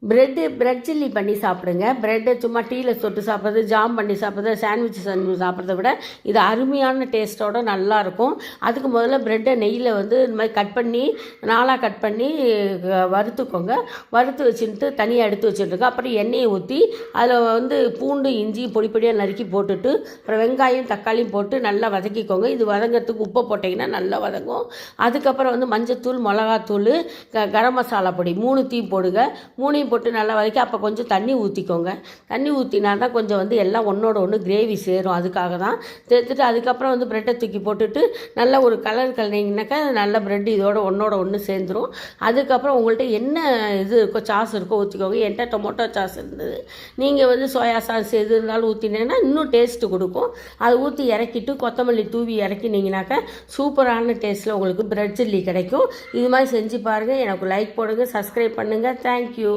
Bread chilli பண்ணி சாப்பிடுங்க. பிரெட்டை சும்மா டீயில் தொட்டு சாப்பிட்றது, ஜாம் பண்ணி சாப்பிட்றது, சாண்ட்விச் செஞ்சு சாப்பிட்றத விட இது அருமையான டேஸ்ட்டோடு நல்லாயிருக்கும். அதுக்கு முதல்ல பிரெட்டை நெய்யில் இந்த மாதிரி கட் பண்ணி கட் பண்ணி வறுத்துக்கோங்க. வறுத்து வச்சுட்டு தனியாக எடுத்து வச்சுட்டுருங்க. அப்புறம் எண்ணெயை ஊற்றி அதில் பூண்டு இஞ்சி பொடி பொடியாக நறுக்கி போட்டுட்டு அப்புறம் வெங்காயம் தக்காளியும் போட்டு நல்லா வதக்கிக்கோங்க. இது வதங்கிறதுக்கு உப்பை போட்டிங்கன்னா நல்லா வதங்கும். அதுக்கப்புறம் மஞ்சத்தூள், மிளகாத்தூள், கரம் மசாலா பொடி 3த்தையும் போடுங்க. 3ஐயும் போட்டு நல்லா வதக்கி அப்போ கொஞ்சம் தண்ணி ஊற்றிக்கோங்க. தண்ணி ஊற்றினா தான் கொஞ்சம் எல்லாம் ஒன்றோட ஒன்று கிரேவி சேரும். அதுக்காக தான் சேர்த்துட்டு அதுக்கப்புறம் ப்ரெட்டை தூக்கி போட்டுட்டு நல்லா ஒரு கலர் கலந்தீங்கன்னாக்கா நல்ல ப்ரெட் இதோட ஒன்றோட ஒன்று சேர்ந்துடும். அதுக்கப்புறம் உங்கள்கிட்ட என்ன இது இருக்கோ சாஸ் இருக்கோ ஊற்றிக்கோங்க. என்கிட்ட டொமேட்டோ சாஸ் இருந்தது. நீங்கள் சோயா சாஸ் எது இருந்தாலும் ஊற்றினீங்கன்னா இன்னும் டேஸ்ட்டு கொடுக்கும். அதை ஊற்றி இறக்கிட்டு கொத்தமல்லி தூவி இறக்கினீங்கனாக்கா சூப்பரான டேஸ்ட்டில் உங்களுக்கு பிரெட் சில்லி கிடைக்கும். இது மாதிரி செஞ்சு பாருங்கள். எனக்கு லைக் போடுங்க, சப்ஸ்கிரைப் பண்ணுங்கள். தேங்க்யூ.